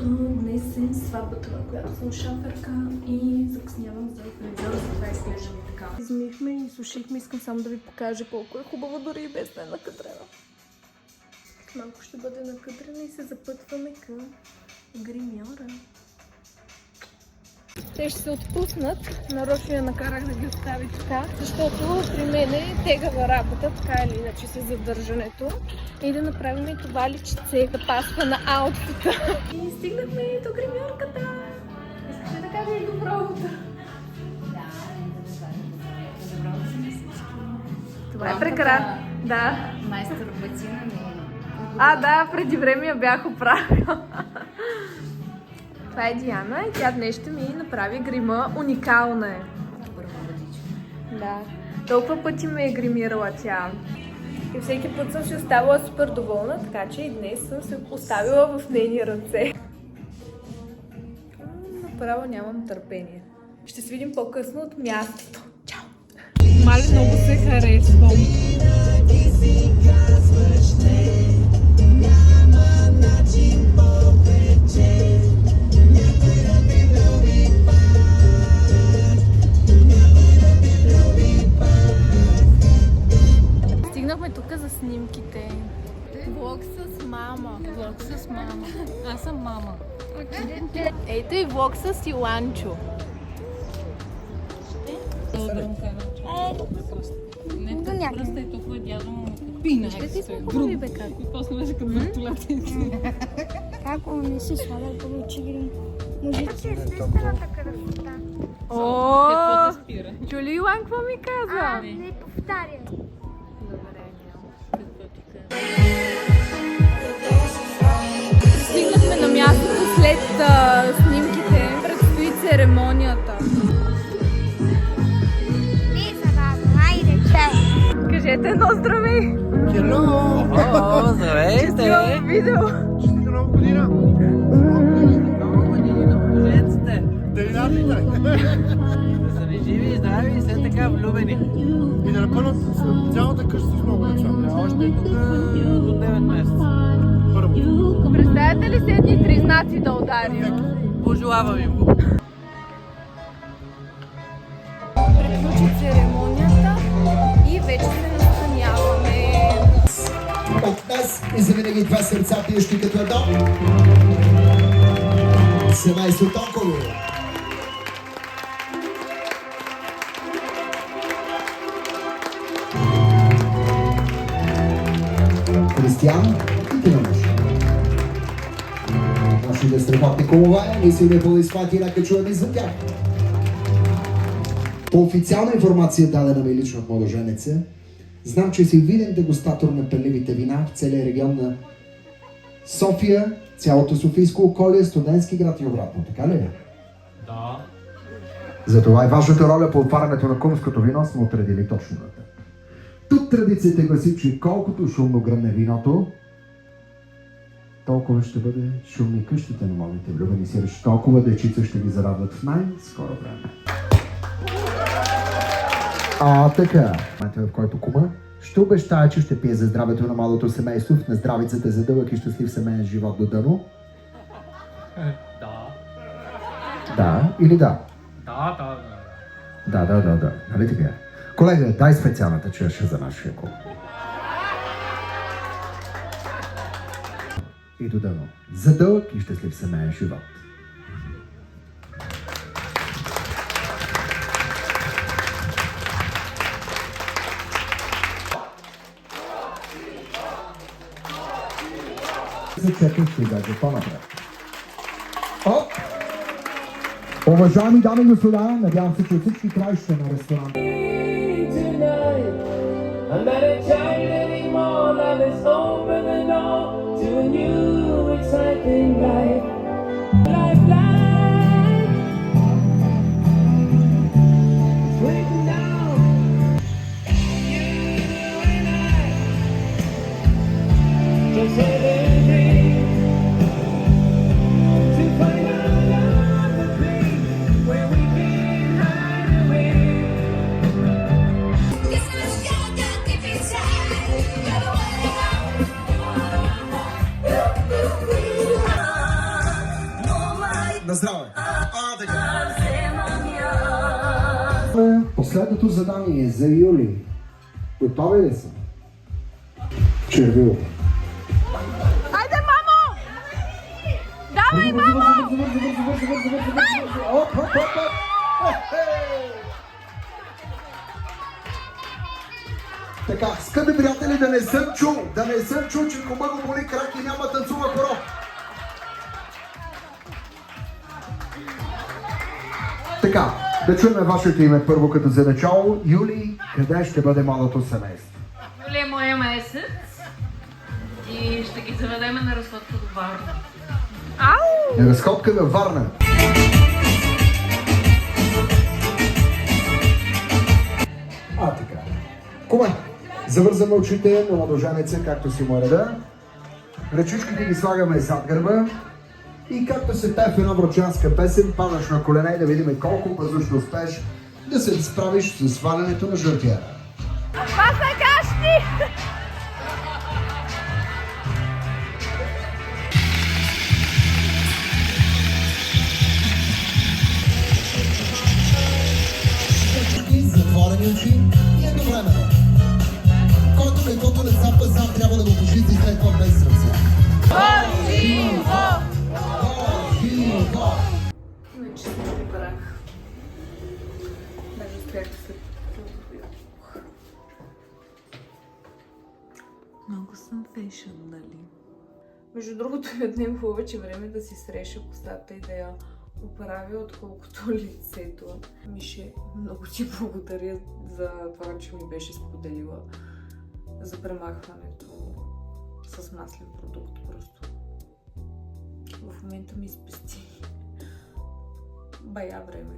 Днес е сватбата, на която съм шоферка и закъснявам за телевизора, затова изглеждам и така. Измихме и сушихме, искам само да ви покажа колко е хубаво, дори и без да е накъдрена. Малко ще бъде накъдрена и се запътваме към гримьора. Те ще се отпуснат. Нарочно я накарах да ги остави така, защото при мен е тегава работа, така или иначе с задържането. И да направим и това личице, да пасва на аутфита. И стигнахме до гримьорката. Искаш ли да кажеш добро утро? Да, добро да си мислиш. Това е прекрасно. Да. Майстор Бацина ми. Да, преди време я бях оправила. Това е Диана и тя днес ще ми направи грима. Уникална е. Първо водичка. Да. Толкова пъти ме е гримирала тя. И всеки път съм се оставила супер доволна, така че и днес съм се оставила в нейни ръце. Направо нямам търпение. Ще се видим по-късно от мястото. Чао! Мали, много се харесвам. Стигнахме тук за снимките. Влог с мама. Влог с мама. Аз съм мама. Ето и влог с Иланчо. Не, просто е толкова дядо му. Пина. Ще ти сме хубави, бе, как? И после беше като въртолета. Как не си слава получи грим? Може да си Естествената красота. О, Какво те спира? чули Илан, какво ми каза? Не повтаря. Добре, Какво ти казва? стигнахме на мястото след снимките. Предстои церемонията. Не за баба, айде, чао. Кажете едно здравей! О, здравейте! Щастливо видео! Честита нова година! Нова година на мъжеците! Да са ви живи и здрави и все така влюбени. И да напълнат цялата къща с много деца. Още тук до 9 месеца. Първо. Представяте ли се едни три знаци да ударим? Пожелавам им го. Приключи церемонията и вече се настаняваме. От днес и завинаги два сърца пиещи като едно. Семейство Тонково. Кристиян и Тинамуш. Нашите страхотни кумове и силни аплодисменти нека чуем и за тях. По официална информация, дадена ми лично от младоженеца, знам, че си виден дегустатор на пенливите вина в целия регион на София, цялото Софийско околие, Студентски град и обратно. Така ли е? Да. Затова и важната роля по отварянето на кумското вино сме отредили точно на теб. Тук традицията гласи, че колкото шумно гръмне виното, толкова ще бъде шумни къщите на младите влюбени си, толкова дечица ще ги зарадват в най-скоро време. Така, момента в който кума ще обещая, че ще пие за здравето на младото семейство в нездравицата за дълъг и щастлив семейен живот до дъно. Да. Да или да? Да. Да. Нали така? Колега, дай специалната чаша за нашия кум. И до дъно. За дълъг и щастлив семейен живот. Зачекай, ще излезе по-напред. Уважаеми дами и господа, надявам се, че от всички краища на ресторанта. I'm not a child anymore, now let's open the door to a new exciting life. Lifeline, waiting down. You and I just had a dream to find out another place where we can hide away. На здраве! Така. Последното задание за Юли. Готови ли са? Червил. Айде, мамо! Давай, мамо! Оп, оп, оп, оп! Така, скъпи приятели, да не съм чул, че кума го боли крак и няма танцува хоро. Така, да чуем вашето име първо като за начало. Юли, къде ще бъде младото семейство? Юли е моя месец и ще ги заведеме на разходка до Варна. Разходка във Варна. Така. Куме, завързваме очите на младоженеца, както си му е реда. Ръчичките ги слагаме зад гърба. И както се пее в една врачанска песен, падаш на колене и да видим колко бързо ще успееш да се справиш с свалянето на жертвия. Затворени очи и едновременно. Който каквото не цапа сам, трябва да го пожизи и след това без сърце. Вече се прибрах. Даже успях да се... Много съм фешън, нали? Между другото ми отнема повече време да си среша косата и да я оправя, отколкото лицето. Мише, много ти благодаря за това, че ми беше споделила за премахването с маслен продукт. Просто в момента ми спести бая време.